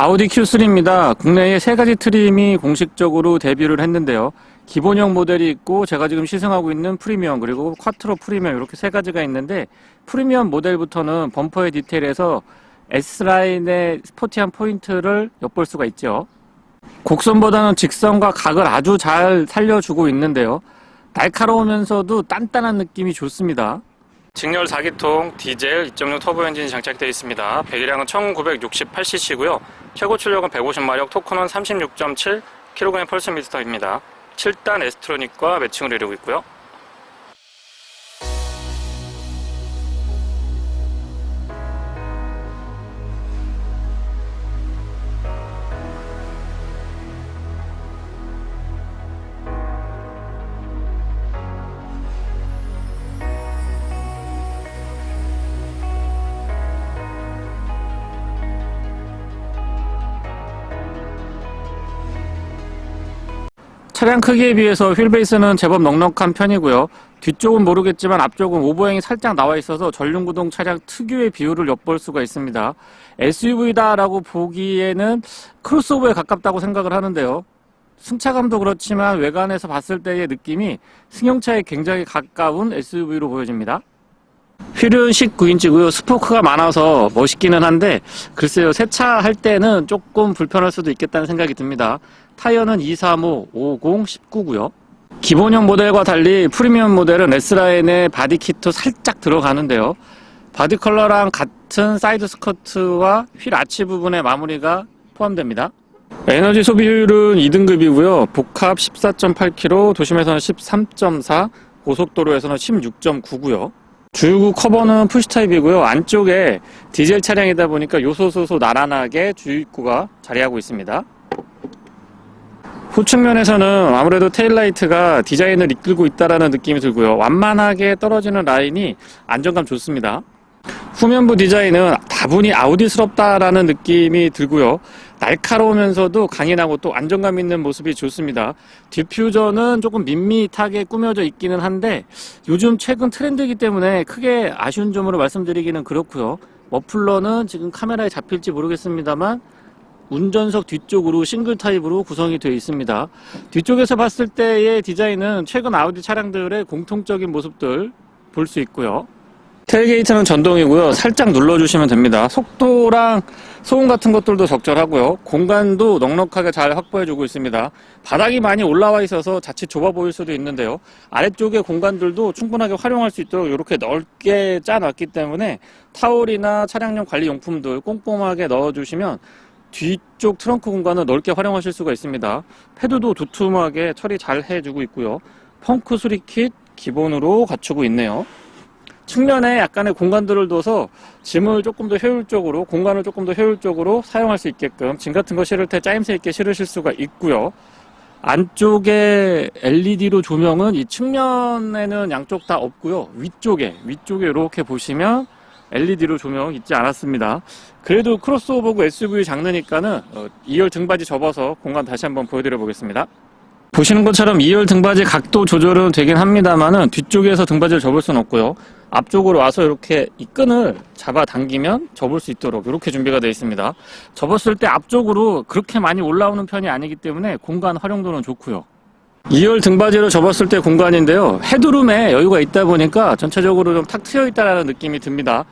아우디 Q3입니다. 국내에 세 가지 트림이 공식적으로 데뷔를 했는데요. 기본형 모델이 있고 제가 지금 시승하고 있는 프리미엄 그리고 쿼트로 프리미엄 이렇게 세 가지가 있는데 프리미엄 모델부터는 범퍼의 디테일에서 S라인의 스포티한 포인트를 엿볼 수가 있죠. 곡선보다는 직선과 각을 아주 잘 살려주고 있는데요. 날카로우면서도 단단한 느낌이 좋습니다. 직렬 4기통 디젤 2.6 터보 엔진이 장착되어 있습니다. 배기량은 1968cc고요. 최고 출력은 150마력, 토크는 36.7kg/S입니다. 7단 S트로닉과 매칭을 이루고 있고요. 차량 크기에 비해서 휠베이스는 제법 넉넉한 편이고요. 뒤쪽은 모르겠지만 앞쪽은 오버행이 살짝 나와 있어서 전륜구동 차량 특유의 비율을 엿볼 수가 있습니다. SUV다라고 보기에는 크로스오버에 가깝다고 생각을 하는데요. 승차감도 그렇지만 외관에서 봤을 때의 느낌이 승용차에 굉장히 가까운 SUV로 보여집니다. 휠은 19인치고요. 스포크가 많아서 멋있기는 한데 글쎄요, 세차할 때는 조금 불편할 수도 있겠다는 생각이 듭니다. 타이어는 235, 50, 19고요. 기본형 모델과 달리 프리미엄 모델은 S라인에 바디키트 살짝 들어가는데요. 바디 컬러랑 같은 사이드 스커트와 휠 아치 부분의 마무리가 포함됩니다. 에너지 소비 효율은 2등급이고요. 복합 14.8km, 도심에서는 13.4, 고속도로에서는 16.9고요. 주유구 커버는 푸시 타입이고요. 안쪽에 디젤 차량이다 보니까 요소소소 나란하게 주유구가 자리하고 있습니다. 후측면에서는 아무래도 테일라이트가 디자인을 이끌고 있다는 느낌이 들고요. 완만하게 떨어지는 라인이 안정감 좋습니다. 후면부 디자인은 다분히 아우디스럽다라는 느낌이 들고요. 날카로우면서도 강인하고 또 안정감 있는 모습이 좋습니다. 디퓨저는 조금 밋밋하게 꾸며져 있기는 한데 요즘 최근 트렌드이기 때문에 크게 아쉬운 점으로 말씀드리기는 그렇고요. 머플러는 지금 카메라에 잡힐지 모르겠습니다만 운전석 뒤쪽으로 싱글 타입으로 구성이 되어 있습니다. 뒤쪽에서 봤을 때의 디자인은 최근 아우디 차량들의 공통적인 모습들 볼 수 있고요. 테일게이트는 전동이고요. 살짝 눌러주시면 됩니다. 속도랑 소음 같은 것들도 적절하고요. 공간도 넉넉하게 잘 확보해주고 있습니다. 바닥이 많이 올라와 있어서 자칫 좁아 보일 수도 있는데요. 아래쪽의 공간들도 충분하게 활용할 수 있도록 이렇게 넓게 짜놨기 때문에 타올이나 차량용 관리용품들 꼼꼼하게 넣어주시면 뒤쪽 트렁크 공간을 넓게 활용하실 수가 있습니다. 패드도 두툼하게 처리 잘 해주고 있고요. 펑크 수리킷 기본으로 갖추고 있네요. 측면에 약간의 공간들을 둬서 짐을 조금 더 효율적으로, 공간을 조금 더 효율적으로 사용할 수 있게끔 짐 같은 거 실을 때 짜임새 있게 실으실 수가 있고요. 안쪽에 LED로 조명은 이 측면에는 양쪽 다 없고요. 위쪽에 이렇게 보시면 LED로 조명 있지 않았습니다. 그래도 크로스오버고 SUV 장르니까는 2열 등받이 접어서 공간 다시 한번 보여드려 보겠습니다. 보시는 것처럼 2열 등받이 각도 조절은 되긴 합니다만은 뒤쪽에서 등받이를 접을 수는 없고요. 앞쪽으로 와서 이렇게 이 끈을 잡아 당기면 접을 수 있도록 이렇게 준비가 되어 있습니다. 접었을 때 앞쪽으로 그렇게 많이 올라오는 편이 아니기 때문에 공간 활용도는 좋고요. 2열 등받이를 접었을 때 공간인데요. 헤드룸에 여유가 있다 보니까 전체적으로 좀 탁 트여 있다는 느낌이 듭니다.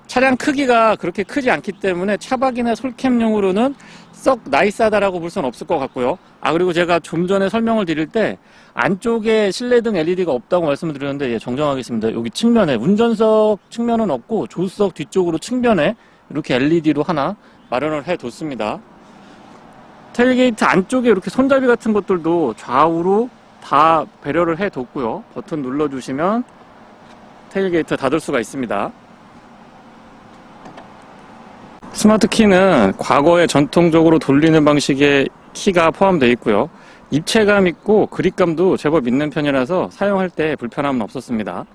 차량 크기가 그렇게 크지 않기 때문에 차박이나 솔캠용으로는 썩 나이스하다라고 볼 수는 없을 것 같고요. 그리고 제가 좀 전에 설명을 드릴 때 안쪽에 실내등 LED가 없다고 말씀을 드렸는데 정정하겠습니다. 여기 측면에 운전석 측면은 없고 조수석 뒤쪽으로 측면에 이렇게 LED로 하나 마련을 해뒀습니다. 테일게이트 안쪽에 이렇게 손잡이 같은 것들도 좌우로 다 배려를 해뒀고요. 버튼 눌러주시면 테일게이트 닫을 수가 있습니다. 스마트 키는 과거에 전통적으로 돌리는 방식의 키가 포함되어 있고요. 입체감 있고 그립감도 제법 있는 편이라서 사용할 때 불편함은 없었습니다.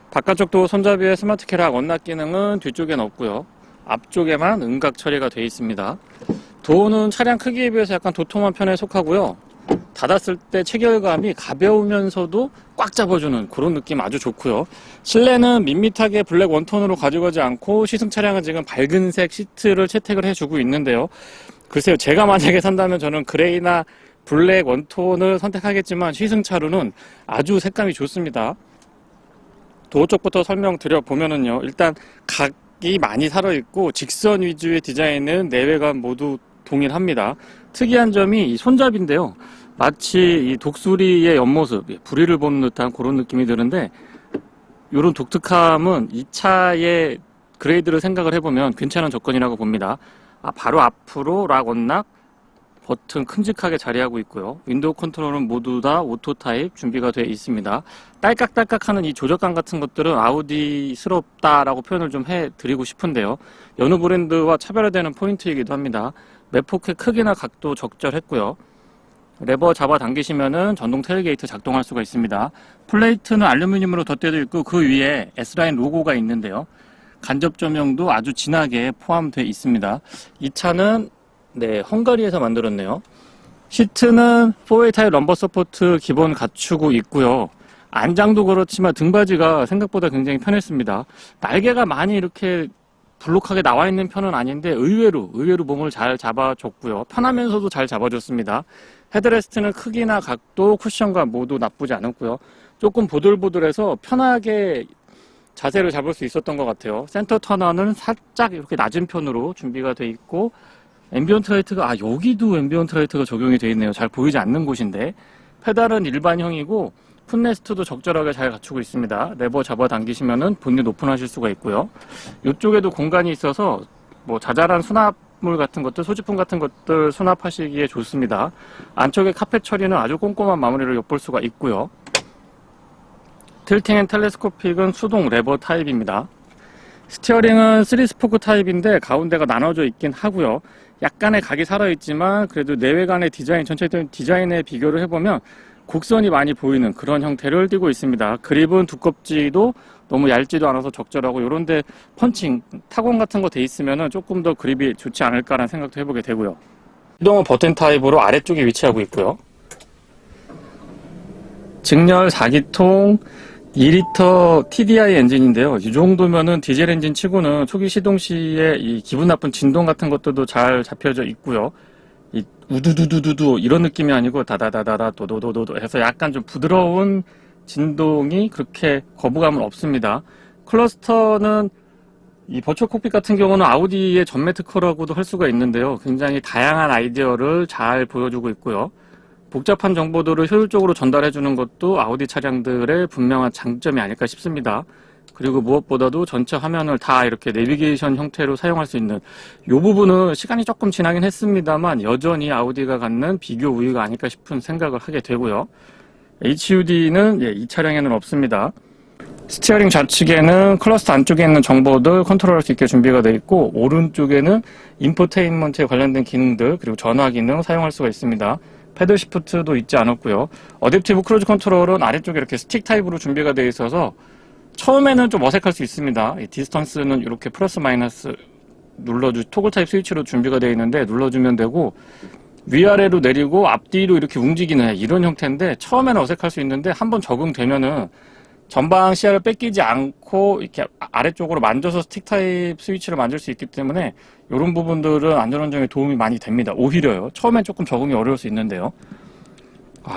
바깥쪽도 손잡이에 스마트 키락 언락 기능은 뒤쪽엔 없고요. 앞쪽에만 음각 처리가 되어 있습니다. 도어는 차량 크기에 비해서 약간 도톰한 편에 속하고요. 닫았을 때 체결감이 가벼우면서도 꽉 잡아주는 그런 느낌 아주 좋고요. 실내는 밋밋하게 블랙 원톤으로 가져가지 않고 시승 차량은 지금 밝은색 시트를 채택을 해주고 있는데요. 글쎄요, 제가 만약에 산다면 저는 그레이나 블랙 원톤을 선택하겠지만 시승차로는 아주 색감이 좋습니다. 도어 쪽부터 설명드려보면은요, 일단 각이 많이 살아있고 직선 위주의 디자인은 내외관 모두 동일합니다. 특이한 점이 이 손잡이인데요. 마치 이 독수리의 옆모습, 부리를 보는 듯한 그런 느낌이 드는데, 이런 독특함은 이 차의 그레이드를 생각을 해보면 괜찮은 조건이라고 봅니다. 바로 앞으로 락 언락 버튼 큼직하게 자리하고 있고요. 윈도우 컨트롤은 모두 다 오토 타입 준비가 되어 있습니다. 딸깍딸깍하는 이 조작감 같은 것들은 아우디스럽다라고 표현을 좀 해드리고 싶은데요. 여느 브랜드와 차별화되는 포인트이기도 합니다. 매폭의 크기나 각도 적절했고요. 레버 잡아 당기시면은 전동 테일게이트 작동할 수가 있습니다. 플레이트는 알루미늄으로 덧대져 있고 그 위에 S라인 로고가 있는데요. 간접 조명도 아주 진하게 포함되어 있습니다. 이 차는 헝가리에서 만들었네요. 시트는 4웨이 타입 럼버 서포트 기본 갖추고 있고요. 안장도 그렇지만 등받이가 생각보다 굉장히 편했습니다. 날개가 많이 이렇게 불룩하게 나와 있는 편은 아닌데 의외로 몸을 잘 잡아줬고요. 편하면서도 잘 잡아줬습니다. 헤드레스트는 크기나 각도, 쿠션감 모두 나쁘지 않았고요. 조금 보들보들해서 편하게 자세를 잡을 수 있었던 것 같아요. 센터 터널은 살짝 이렇게 낮은 편으로 준비가 되어 있고, 앰비언트 라이트가 여기도 앰비언트 라이트가 적용이 되어 있네요. 잘 보이지 않는 곳인데, 페달은 일반형이고 풋레스트도 적절하게 잘 갖추고 있습니다. 레버 잡아 당기시면은 본닛 오픈하실 수가 있고요. 이쪽에도 공간이 있어서 뭐 자잘한 수납물 같은 것들, 소지품 같은 것들 수납하시기에 좋습니다. 안쪽에 카펫 처리는 아주 꼼꼼한 마무리를 엿볼 수가 있고요. 틸팅 앤 텔레스코픽은 수동 레버 타입입니다. 스티어링은 3스포크 타입인데 가운데가 나눠져 있긴 하고요. 약간의 각이 살아있지만 그래도 내외관의 디자인, 전체적인 디자인에 비교를 해보면 곡선이 많이 보이는 그런 형태를 띠고 있습니다. 그립은 두껍지도 너무 얇지도 않아서 적절하고, 이런데 펀칭, 타공 같은 거 돼 있으면 조금 더 그립이 좋지 않을까라는 생각도 해보게 되고요. 시동은 버튼 타입으로 아래쪽에 위치하고 있고요. 직렬 4기통 2리터 TDI 엔진인데요. 이 정도면은 디젤 엔진 치고는 초기 시동 시에 이 기분 나쁜 진동 같은 것들도 잘 잡혀져 있고요. 이 우두두두두두 이런 느낌이 아니고 다다다다다 도도도도도 해서 약간 좀 부드러운 진동이 그렇게 거부감은 없습니다. 클러스터는 이 버추얼 콕핏 같은 경우는 아우디의 전매 특허라고도 할 수가 있는데요. 굉장히 다양한 아이디어를 잘 보여주고 있고요. 복잡한 정보들을 효율적으로 전달해주는 것도 아우디 차량들의 분명한 장점이 아닐까 싶습니다. 그리고 무엇보다도 전체 화면을 다 이렇게 내비게이션 형태로 사용할 수 있는 이 부분은 시간이 조금 지나긴 했습니다만 여전히 아우디가 갖는 비교 우위가 아닐까 싶은 생각을 하게 되고요. HUD는 이 차량에는 없습니다. 스티어링 좌측에는 클러스터 안쪽에 있는 정보들 컨트롤할 수 있게 준비가 되어 있고, 오른쪽에는 인포테인먼트에 관련된 기능들 그리고 전화 기능 사용할 수가 있습니다. 패들 시프트도 있지 않았고요. 어댑티브 크루즈 컨트롤은 아래쪽에 이렇게 스틱 타입으로 준비가 되어 있어서 처음에는 좀 어색할 수 있습니다. 이 디스턴스는 이렇게 플러스 마이너스 토글 타입 스위치로 준비가 되어 있는데 눌러주면 되고, 위아래로 내리고 앞뒤로 이렇게 움직이는 이런 형태인데 처음에는 어색할 수 있는데 한번 적응되면은 전방 시야를 뺏기지 않고 이렇게 아래쪽으로 만져서 스틱 타입 스위치를 만질 수 있기 때문에 이런 부분들은 안전운전에 도움이 많이 됩니다. 오히려요. 처음엔 조금 적응이 어려울 수 있는데요.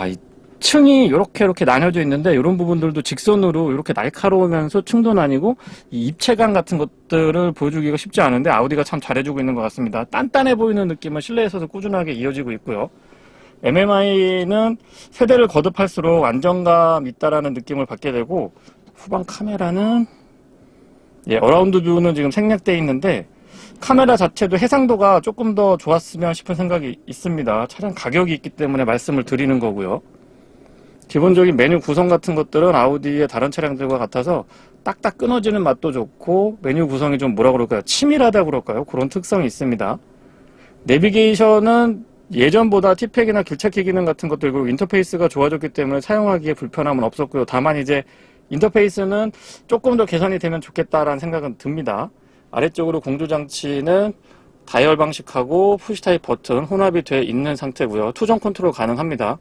이 층이 이렇게 나뉘어져 있는데 이런 부분들도 직선으로 이렇게 날카로우면서 층도 나뉘고 이 입체감 같은 것들을 보여주기가 쉽지 않은데 아우디가 참 잘해주고 있는 것 같습니다. 단단해 보이는 느낌은 실내에서도 꾸준하게 이어지고 있고요. MMI는 세대를 거듭할수록 안정감 있다라는 느낌을 받게 되고, 후방 카메라는 어라운드 뷰는 지금 생략되어 있는데 카메라 자체도 해상도가 조금 더 좋았으면 싶은 생각이 있습니다. 차량 가격이 있기 때문에 말씀을 드리는 거고요. 기본적인 메뉴 구성 같은 것들은 아우디의 다른 차량들과 같아서 딱딱 끊어지는 맛도 좋고, 메뉴 구성이 좀 뭐라 그럴까요? 치밀하다 그럴까요? 그런 특성이 있습니다. 내비게이션은 예전보다 티팩이나 길찾기 기능 같은 것들, 그리고 인터페이스가 좋아졌기 때문에 사용하기에 불편함은 없었고요. 다만 이제 인터페이스는 조금 더 개선이 되면 좋겠다라는 생각은 듭니다. 아래쪽으로 공조장치는 다이얼 방식하고 푸시 타입 버튼 혼합이 되어 있는 상태고요. 투정 컨트롤 가능합니다.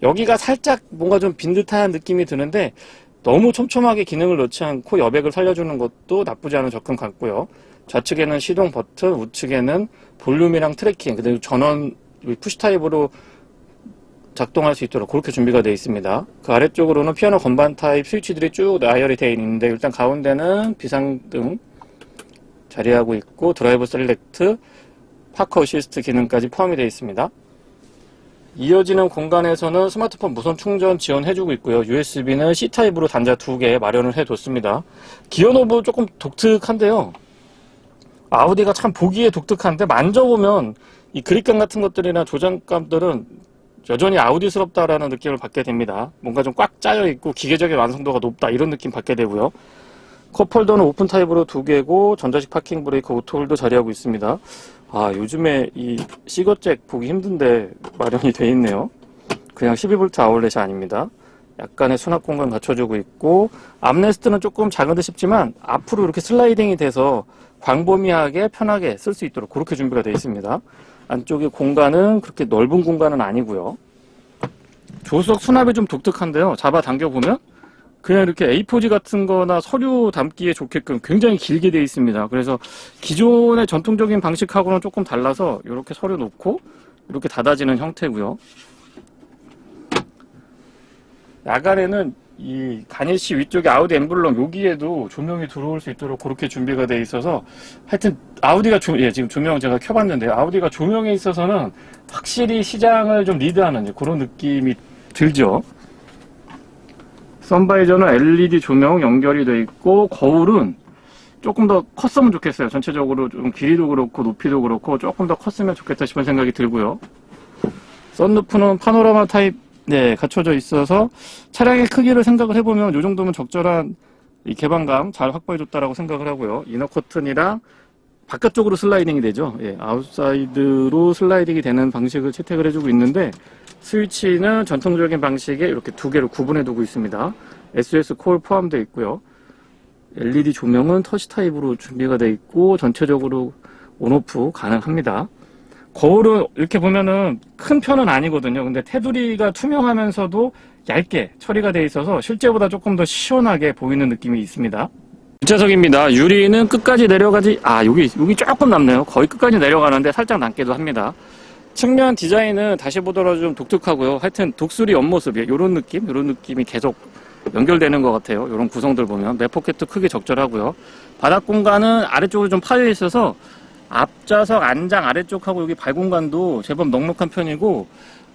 여기가 살짝 뭔가 좀 빈 듯한 느낌이 드는데 너무 촘촘하게 기능을 넣지 않고 여백을 살려주는 것도 나쁘지 않은 접근 같고요. 좌측에는 시동 버튼, 우측에는 볼륨이랑 트래킹, 그리고 전원 푸시 타입으로 작동할 수 있도록 그렇게 준비가 되어 있습니다. 그 아래쪽으로는 피아노 건반 타입 스위치들이 쭉 나열이 되어 있는데 일단 가운데는 비상등 자리하고 있고 드라이브 셀렉트, 파크 어시스트 기능까지 포함이 되어 있습니다. 이어지는 공간에서는 스마트폰 무선 충전 지원해주고 있고요. USB는 C타입으로 단자 2개 마련을 해뒀습니다. 기어 노브 조금 독특한데요. 아우디가 참 보기에 독특한데 만져보면 이 그립감 같은 것들이나 조작감들은 여전히 아우디스럽다라는 느낌을 받게 됩니다. 뭔가 좀 꽉 짜여 있고 기계적인 완성도가 높다 이런 느낌 받게 되고요. 컵홀더는 오픈 타입으로 2개고 전자식 파킹 브레이크 오토홀도 자리하고 있습니다. 아, 요즘에 이 시거잭 보기 힘든데 마련이 돼 있네요. 그냥 12V 아울렛이 아닙니다. 약간의 수납 공간 갖춰주고 있고 암레스트는 조금 작은 듯 싶지만 앞으로 이렇게 슬라이딩이 돼서 광범위하게 편하게 쓸 수 있도록 그렇게 준비가 되어 있습니다. 안쪽에 공간은 그렇게 넓은 공간은 아니고요. 조수석 수납이 좀 독특한데요. 잡아당겨 보면 그냥 이렇게 A4지 같은 거나 서류 담기에 좋게끔 굉장히 길게 되어 있습니다. 그래서 기존의 전통적인 방식하고는 조금 달라서 이렇게 서류 놓고 이렇게 닫아지는 형태고요. 야간에는 이 가니쉬 위쪽에 아우디 엠블럼 여기에도 조명이 들어올 수 있도록 그렇게 준비가 되어 있어서 하여튼 아우디가 지금 조명 제가 켜봤는데 아우디가 조명에 있어서는 확실히 시장을 좀 리드하는 그런 느낌이 들죠. 선바이저는 LED 조명 연결이 되어 있고 거울은 조금 더 컸으면 좋겠어요. 전체적으로 좀 길이도 그렇고 높이도 그렇고 조금 더 컸으면 좋겠다 싶은 생각이 들고요. 썬루프는 파노라마 타입 갖춰져 있어서 차량의 크기를 생각을 해보면 이 정도면 적절한 이 개방감 잘 확보해줬다라고 생각을 하고요. 이너 커튼이랑 바깥쪽으로 슬라이딩이 되죠. 아웃사이드로 슬라이딩이 되는 방식을 채택을 해주고 있는데 스위치는 전통적인 방식에 이렇게 2개로 구분해 두고 있습니다. SOS 콜 포함되어 있고요. LED 조명은 터치 타입으로 준비가 되어 있고 전체적으로 온오프 가능합니다. 거울은 이렇게 보면은 큰 편은 아니거든요. 근데 테두리가 투명하면서도 얇게 처리가 되어 있어서 실제보다 조금 더 시원하게 보이는 느낌이 있습니다. 뒷좌석입니다. 유리는 끝까지 내려가지, 여기 조금 남네요. 거의 끝까지 내려가는데 살짝 남기도 합니다. 측면 디자인은 다시 보더라도 좀 독특하고요. 하여튼 독수리 옆모습이 이런 느낌이 계속 연결되는 것 같아요. 이런 구성들 보면 맥포켓도 크게 적절하고요. 바닥 공간은 아래쪽으로 좀 파여 있어서 앞좌석 안장 아래쪽하고 여기 발 공간도 제법 넉넉한 편이고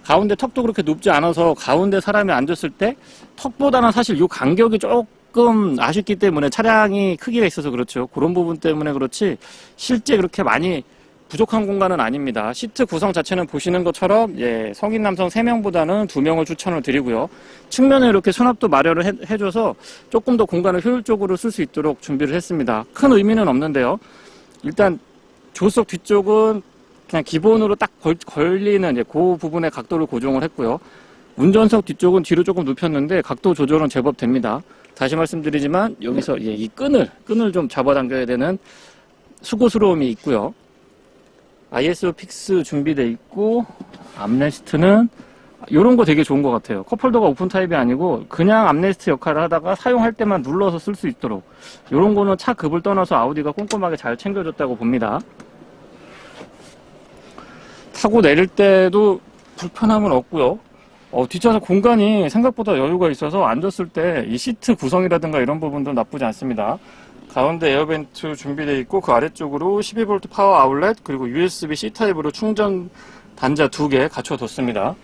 가운데 턱도 그렇게 높지 않아서 가운데 사람이 앉았을 때 턱보다는 사실 이 간격이 조금 아쉽기 때문에 차량이 크기가 있어서 그렇죠. 그런 부분 때문에 그렇지 실제 그렇게 많이 부족한 공간은 아닙니다. 시트 구성 자체는 보시는 것처럼 성인 남성 3명보다는 2명을 추천을 드리고요. 측면에 이렇게 수납도 마련을 해줘서 조금 더 공간을 효율적으로 쓸 수 있도록 준비를 했습니다. 큰 의미는 없는데요. 일단 조수석 뒤쪽은 그냥 기본으로 딱 걸리는 그 부분의 각도를 고정을 했고요. 운전석 뒤쪽은 뒤로 조금 눕혔는데 각도 조절은 제법 됩니다. 다시 말씀드리지만 여기서 이 끈을 좀 잡아당겨야 되는 수고스러움이 있고요. ISO 픽스 준비되어 있고 암레스트는 이런 거 되게 좋은 것 같아요. 컵홀더가 오픈 타입이 아니고 그냥 암레스트 역할을 하다가 사용할 때만 눌러서 쓸 수 있도록 이런 거는 차 급을 떠나서 아우디가 꼼꼼하게 잘 챙겨줬다고 봅니다. 타고 내릴 때도 불편함은 없고요. 뒷좌석 공간이 생각보다 여유가 있어서 앉았을 때 이 시트 구성이라든가 이런 부분도 나쁘지 않습니다. 가운데 에어벤트 준비되어 있고 그 아래쪽으로 12V 파워 아울렛 그리고 USB-C 타입으로 충전 단자 2개 갖춰뒀습니다.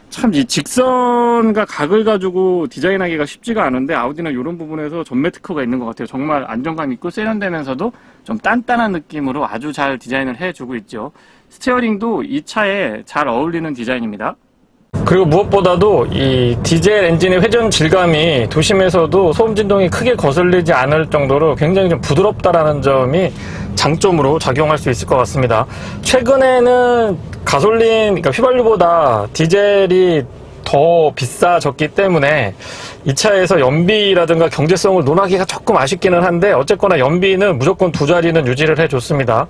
참 이 직선과 각을 가지고 디자인하기가 쉽지가 않은데 아우디는 이런 부분에서 전매 특허가 있는 것 같아요. 정말 안정감 있고 세련되면서도 좀 단단한 느낌으로 아주 잘 디자인을 해주고 있죠. 스티어링도 이 차에 잘 어울리는 디자인입니다. 그리고 무엇보다도 이 디젤 엔진의 회전 질감이 도심에서도 소음 진동이 크게 거슬리지 않을 정도로 굉장히 좀 부드럽다라는 점이 장점으로 작용할 수 있을 것 같습니다. 최근에는 가솔린, 그러니까 휘발유보다 디젤이 더 비싸졌기 때문에 이 차에서 연비라든가 경제성을 논하기가 조금 아쉽기는 한데 어쨌거나 연비는 무조건 2자리는 유지를 해줬습니다.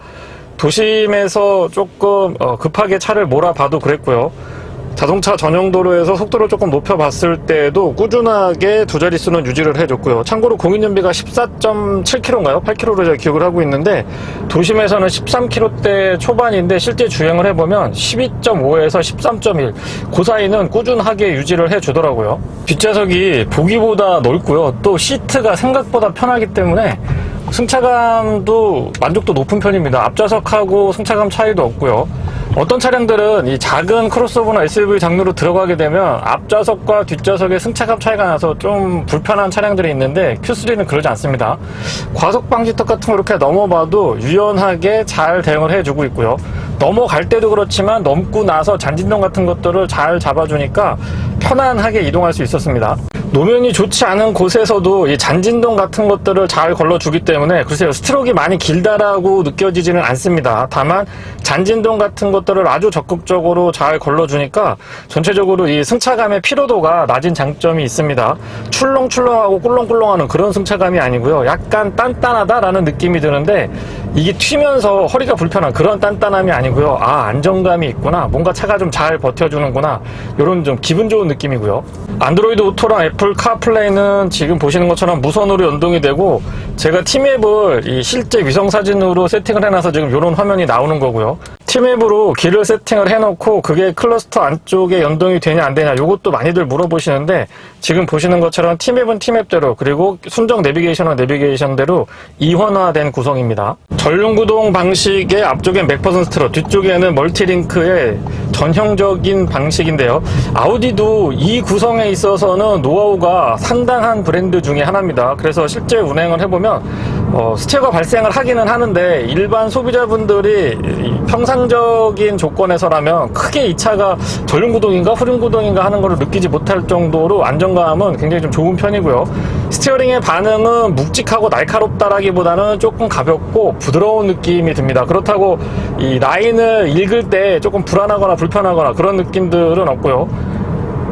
도심에서 조금 급하게 차를 몰아봐도 그랬고요. 자동차 전용 도로에서 속도를 조금 높여봤을 때도 꾸준하게 두 자릿수는 유지를 해줬고요. 참고로 공인연비가 14.7km인가요? 8km로 제가 기억을 하고 있는데 도심에서는 13km대 초반인데 실제 주행을 해보면 12.5에서 13.1 그 사이는 꾸준하게 유지를 해주더라고요. 뒷좌석이 보기보다 넓고요. 또 시트가 생각보다 편하기 때문에 승차감도 만족도 높은 편입니다. 앞좌석하고 승차감 차이도 없고요. 어떤 차량들은 이 작은 크로스오버나 SUV 장르로 들어가게 되면 앞좌석과 뒷좌석의 승차감 차이가 나서 좀 불편한 차량들이 있는데 Q3는 그러지 않습니다. 과속 방지턱 같은 거 이렇게 넘어봐도 유연하게 잘 대응을 해주고 있고요. 넘어갈 때도 그렇지만 넘고 나서 잔진동 같은 것들을 잘 잡아주니까 편안하게 이동할 수 있었습니다. 노면이 좋지 않은 곳에서도 이 잔진동 같은 것들을 잘 걸러주기 때문에 글쎄요, 스트로크가 많이 길다라고 느껴지지는 않습니다. 다만 잔진동 같은 것들을 아주 적극적으로 잘 걸러주니까 전체적으로 이 승차감의 피로도가 낮은 장점이 있습니다. 출렁출렁하고 꿀렁꿀렁하는 그런 승차감이 아니고요. 약간 단단하다라는 느낌이 드는데 이게 튀면서 허리가 불편한 그런 단단함이 아니고요. 아, 안정감이 있구나. 뭔가 차가 좀 잘 버텨주는구나. 이런 좀 기분 좋은 느낌이고요. 안드로이드 오토랑 애플 카플레이는 지금 보시는 것처럼 무선으로 연동이 되고 제가 T맵을 이 실제 위성사진으로 세팅을 해놔서 지금 이런 화면이 나오는 거고요. T맵으로 길을 세팅을 해놓고 그게 클러스터 안쪽에 연동이 되냐 안 되냐 이것도 많이들 물어보시는데 지금 보시는 것처럼 T맵은 T맵대로 그리고 순정 내비게이션은 내비게이션대로 이원화된 구성입니다. 전륜구동 방식의 앞쪽엔 맥퍼슨 스트러, 뒤쪽에는 멀티링크의 전형적인 방식인데요. 아우디도 이 구성에 있어서는 노하우가 상당한 브랜드 중에 하나입니다. 그래서 실제 운행을 해보면 스티어가 발생을 하기는 하는데 일반 소비자분들이 평상적인 조건에서라면 크게 이 차가 전륜구동인가 후륜구동인가 하는 것을 느끼지 못할 정도로 안정감은 굉장히 좀 좋은 편이고요. 스티어링의 반응은 묵직하고 날카롭다라기보다는 조금 가볍고 부드러운 느낌이 듭니다. 그렇다고 이 라인을 읽을 때 조금 불안하거나 불편하거나 그런 느낌들은 없고요.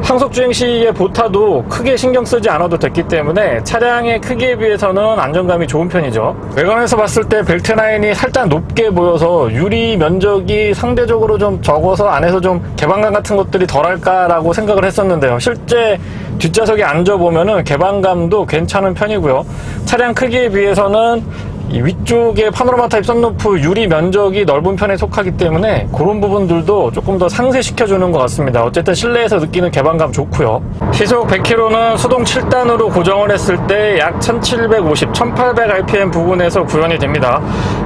항속주행 시에 보타도 크게 신경 쓰지 않아도 됐기 때문에 차량의 크기에 비해서는 안정감이 좋은 편이죠. 외관에서 봤을 때 벨트 라인이 살짝 높게 보여서 유리 면적이 상대적으로 좀 적어서 안에서 좀 개방감 같은 것들이 덜할까라고 생각을 했었는데요. 실제 뒷좌석에 앉아보면은 개방감도 괜찮은 편이고요. 차량 크기에 비해서는 이 위쪽에 파노라마 타입 썬루프 유리 면적이 넓은 편에 속하기 때문에 그런 부분들도 조금 더 상쇄시켜주는 것 같습니다. 어쨌든 실내에서 느끼는 개방감 좋고요. 시속 100km는 수동 7단으로 고정을 했을 때 약 1750, 1800rpm 부분에서 구현이 됩니다.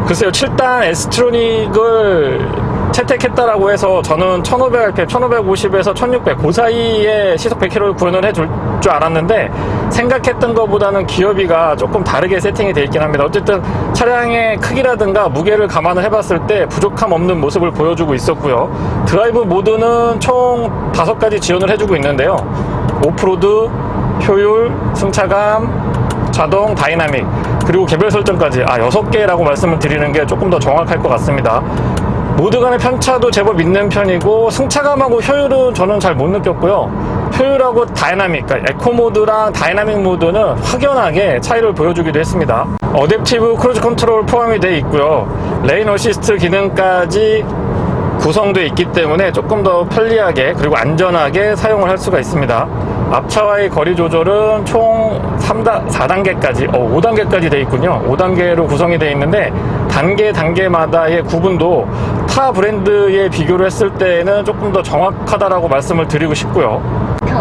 글쎄요, 7단 에스트로닉을 채택했다라고 해서 저는 1500rpm, 1550에서 1600 그 사이에 시속 100km를 구현을 해줄 줄 알았는데 생각했던 것보다는 기어비가 조금 다르게 세팅이 되어 있긴 합니다. 어쨌든 차량의 크기라든가 무게를 감안을 해봤을 때 부족함 없는 모습을 보여주고 있었고요. 드라이브 모드는 총 5가지 지원을 해주고 있는데요. 오프로드, 효율, 승차감, 자동, 다이나믹, 그리고 개별 설정까지 6개라고 말씀을 드리는 게 조금 더 정확할 것 같습니다. 모드 간의 편차도 제법 있는 편이고 승차감하고 효율은 저는 잘 못 느꼈고요. 효율하고 다이나믹, 그러니까 에코 모드랑 다이나믹 모드는 확연하게 차이를 보여주기도 했습니다. 어댑티브 크루즈 컨트롤 포함이 되어 있고요. 레인 어시스트 기능까지 구성되어 있기 때문에 조금 더 편리하게 그리고 안전하게 사용을 할 수가 있습니다. 앞차와의 거리 조절은 총 4단계까지, 5단계까지 되어 있군요. 5단계로 구성이 되어 있는데 단계마다의 구분도 타 브랜드에 비교를 했을 때는 조금 더 정확하다라고 말씀을 드리고 싶고요.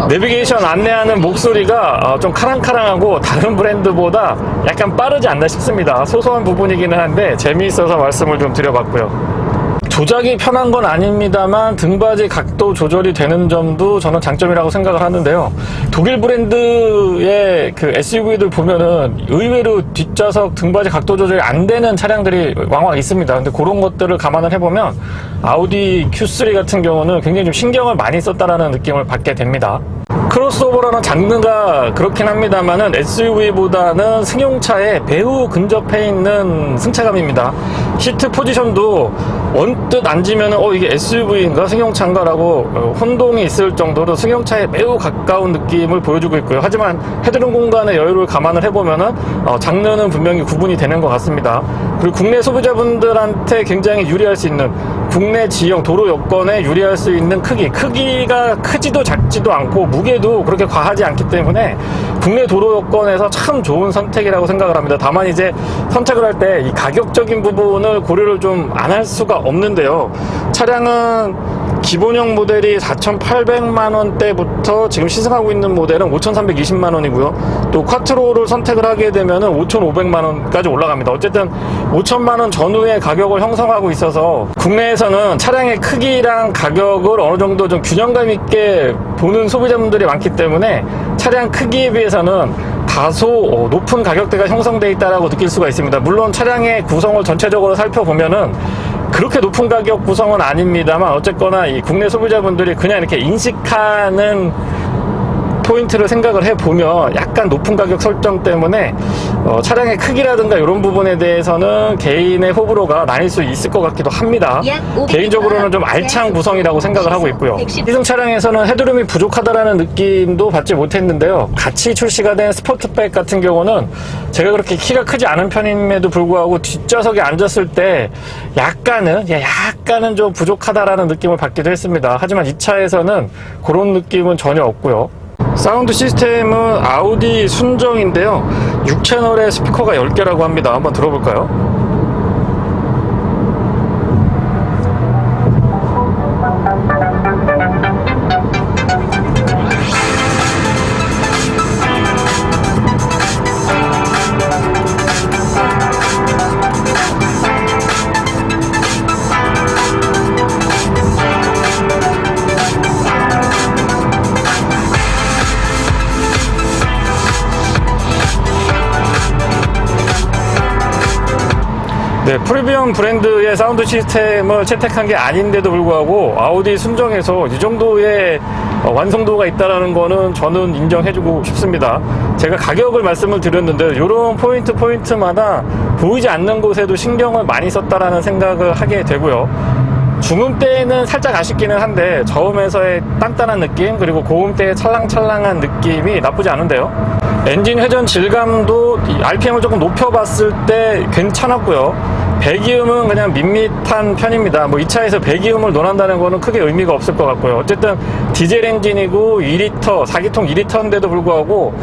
내비게이션 안내하는 목소리가 좀 카랑카랑하고 다른 브랜드보다 약간 빠르지 않나 싶습니다. 소소한 부분이기는 한데 재미있어서 말씀을 좀 드려봤고요. 조작이 편한 건 아닙니다만 등받이 각도 조절이 되는 점도 저는 장점이라고 생각을 하는데요. 독일 브랜드의 그 SUV들 보면은 의외로 뒷좌석 등받이 각도 조절이 안 되는 차량들이 왕왕 있습니다. 근데 그런 것들을 감안을 해보면 아우디 Q3 같은 경우는 굉장히 좀 신경을 많이 썼다라는 느낌을 받게 됩니다. 크로스오버라는 장르가 그렇긴 합니다만은 SUV보다는 승용차에 매우 근접해 있는 승차감입니다. 시트 포지션도 언뜻 앉으면 이게 SUV인가 승용차인가 라고 혼동이 있을 정도로 승용차에 매우 가까운 느낌을 보여주고 있고요. 하지만 헤드룸 공간의 여유를 감안을 해보면은 장르는 분명히 구분이 되는 것 같습니다. 그리고 국내 소비자분들한테 굉장히 유리할 수 있는, 국내 지형 도로 여건에 유리할 수 있는 크기가 크지도 작지도 않고 무게도 그렇게 과하지 않기 때문에 국내 도로 여건에서 참 좋은 선택이라고 생각을 합니다. 다만 이제 선택을 할 때 이 가격적인 부분을 고려를 좀 안 할 수가 없는데요. 차량은 기본형 모델이 4,800만 원대부터 지금 시승하고 있는 모델은 5,320만 원이고요. 또 쿼트로를 선택을 하게 되면은 5,500만 원까지 올라갑니다. 어쨌든 5천만 원 전후의 가격을 형성하고 있어서 국내에서는 차량의 크기랑 가격을 어느 정도 좀 균형감 있게 보는 소비자분들이 많기 때문에 차량 크기에 비해서는 다소 높은 가격대가 형성되어 있다고 느낄 수가 있습니다. 물론 차량의 구성을 전체적으로 살펴보면은 그렇게 높은 가격 구성은 아닙니다만 어쨌거나 이 국내 소비자분들이 그냥 이렇게 인식하는 포인트를 생각을 해보면 약간 높은 가격 설정 때문에 차량의 크기라든가 이런 부분에 대해서는 개인의 호불호가 나뉠 수 있을 것 같기도 합니다. 개인적으로는 좀 알찬 구성이라고 생각을 하고 있고요. 시승 차량에서는 헤드룸이 부족하다라는 느낌도 받지 못했는데요. 같이 출시가 된 스포트백 같은 경우는 제가 그렇게 키가 크지 않은 편임에도 불구하고 뒷좌석에 앉았을 때 약간은 좀 부족하다라는 느낌을 받기도 했습니다. 하지만 이 차에서는 그런 느낌은 전혀 없고요. 사운드 시스템은 아우디 순정인데요. 6채널의 스피커가 10개라고 합니다. 한번 들어볼까요? 네, 프리미엄 브랜드의 사운드 시스템을 채택한 게 아닌데도 불구하고 아우디 순정에서 이 정도의 완성도가 있다는 거는 저는 인정해주고 싶습니다. 제가 가격을 말씀을 드렸는데 이런 포인트마다 보이지 않는 곳에도 신경을 많이 썼다라는 생각을 하게 되고요. 중음대는 살짝 아쉽기는 한데 저음에서의 단단한 느낌, 그리고 고음대의 찰랑찰랑한 느낌이 나쁘지 않은데요. 엔진 회전 질감도 RPM을 조금 높여봤을 때 괜찮았고요. 배기음은 그냥 밋밋한 편입니다. 이 차에서 배기음을 논한다는 거는 크게 의미가 없을 것 같고요. 어쨌든 디젤 엔진이고 2리터, 4기통 2리터인데도 불구하고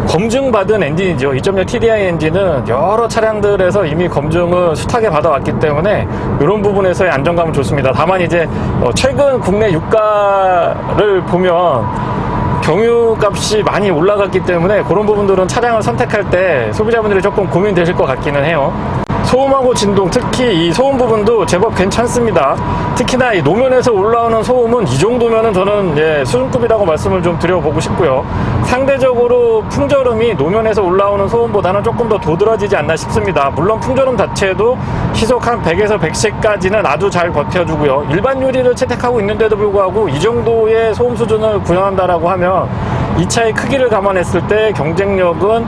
검증받은 엔진이죠. 2.0 TDI 엔진은 여러 차량들에서 이미 검증을 숱하게 받아왔기 때문에 이런 부분에서의 안정감은 좋습니다. 다만 이제 최근 국내 유가를 보면 경유값이 많이 올라갔기 때문에 그런 부분들은 차량을 선택할 때 소비자분들이 조금 고민되실 것 같기는 해요. 소음하고 진동, 특히 이 소음 부분도 제법 괜찮습니다. 특히나 이 노면에서 올라오는 소음은 이 정도면은 저는 수준급이라고 말씀을 좀 드려보고 싶고요. 상대적으로 풍절음이 노면에서 올라오는 소음보다는 조금 더 도드라지지 않나 싶습니다. 물론 풍절음 자체도 시속 한 100에서 110까지는 아주 잘 버텨주고요. 일반 유리를 채택하고 있는데도 불구하고 이 정도의 소음 수준을 구현한다라고 하면 이 차의 크기를 감안했을 때 경쟁력은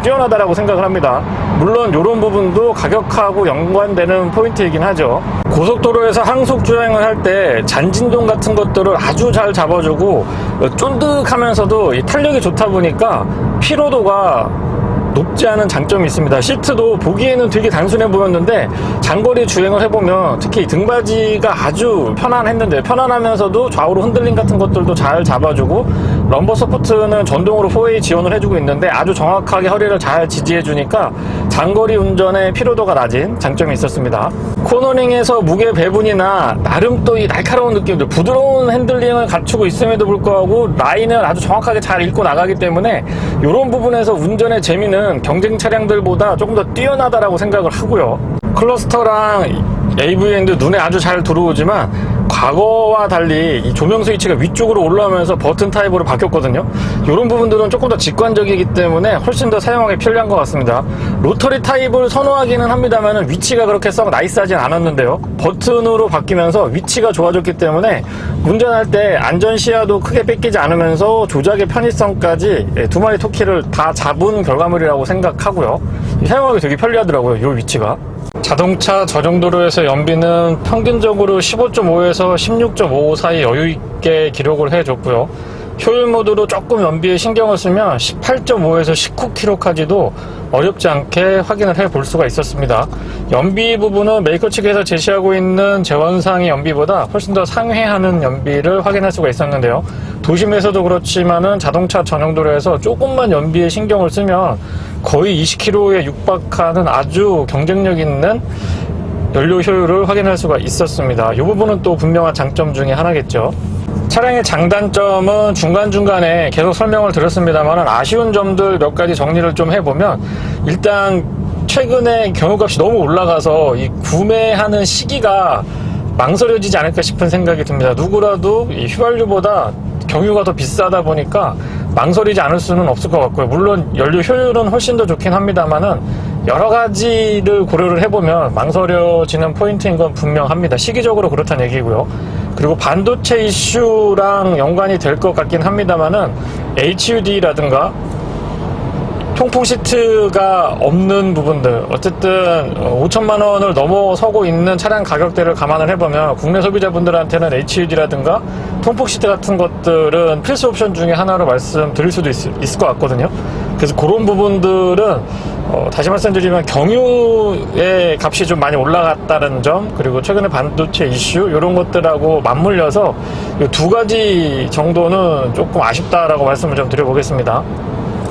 뛰어나다라고 생각을 합니다. 물론 이런 부분도 가격하고 연관되는 포인트이긴 하죠. 고속도로에서 항속 주행을 할 때 잔진동 같은 것들을 아주 잘 잡아주고 쫀득하면서도 이 탄력이 좋다 보니까 피로도가 높지 않은 장점이 있습니다. 시트도 보기에는 되게 단순해 보였는데 장거리 주행을 해보면 특히 등받이가 아주 편안하면서도 좌우로 흔들림 같은 것들도 잘 잡아주고 럼버 서포트는 전동으로 4A 지원을 해주고 있는데 아주 정확하게 허리를 잘 지지해주니까 장거리 운전의 피로도가 낮은 장점이 있었습니다. 코너링에서 무게 배분이나 나름 또 이 날카로운 느낌들, 부드러운 핸들링을 갖추고 있음에도 불구하고 라인을 아주 정확하게 잘 읽고 나가기 때문에 이런 부분에서 운전의 재미는 경쟁 차량들보다 조금 더 뛰어나다라고 생각을 하고요. 클러스터랑 AVN도 눈에 아주 잘 들어오지만 과거와 달리 이 조명 스위치가 위쪽으로 올라오면서 버튼 타입으로 바뀌었거든요. 이런 부분들은 조금 더 직관적이기 때문에 훨씬 더 사용하기 편리한 것 같습니다. 로터리 타입을 선호하기는 합니다만 위치가 그렇게 썩 나이스하진 않았는데요. 버튼으로 바뀌면서 위치가 좋아졌기 때문에 운전할 때 안전 시야도 크게 뺏기지 않으면서 조작의 편의성까지 두 마리 토끼를 다 잡은 결과물이라고 생각하고요. 사용하기 되게 편리하더라고요. 이 위치가. 자동차 전용도로에서 연비는 평균적으로 15.5에서 16.5 사이 여유있게 기록을 해줬고요. 효율 모드로 조금 연비에 신경을 쓰면 18.5에서 19km까지도 어렵지 않게 확인을 해 볼 수가 있었습니다. 연비 부분은 메이커 측에서 제시하고 있는 제원상의 연비보다 훨씬 더 상회하는 연비를 확인할 수가 있었는데요. 도심에서도 그렇지만은 자동차 전용도로에서 조금만 연비에 신경을 쓰면 거의 20km에 육박하는 아주 경쟁력 있는 연료 효율을 확인할 수가 있었습니다. 이 부분은 또 분명한 장점 중에 하나겠죠. 차량의 장단점은 중간중간에 계속 설명을 드렸습니다만 아쉬운 점들 몇 가지 정리를 좀 해보면, 일단 최근에 경유값이 너무 올라가서 이 구매하는 시기가 망설여지지 않을까 싶은 생각이 듭니다. 누구라도 이 휘발유보다 경유가 더 비싸다 보니까 망설이지 않을 수는 없을 것 같고요. 물론 연료 효율은 훨씬 더 좋긴 합니다만은 여러 가지를 고려를 해보면 망설여지는 포인트인 건 분명합니다. 시기적으로 그렇다는 얘기고요. 그리고 반도체 이슈랑 연관이 될 것 같긴 합니다만은 HUD라든가 통풍 시트가 없는 부분들, 어쨌든 5천만 원을 넘어서고 있는 차량 가격대를 감안을 해보면 국내 소비자분들한테는 HUD라든가 통풍 시트 같은 것들은 필수 옵션 중에 하나로 말씀드릴 수도 있을 것 같거든요. 그래서 그런 부분들은 다시 말씀드리면 경유의 값이 좀 많이 올라갔다는 점, 그리고 최근에 반도체 이슈 이런 것들하고 맞물려서 이 두 가지 정도는 조금 아쉽다라고 말씀을 좀 드려보겠습니다.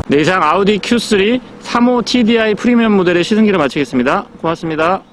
네, 이상 아우디 Q3 3호 TDI 프리미엄 모델의 시승기를 마치겠습니다. 고맙습니다.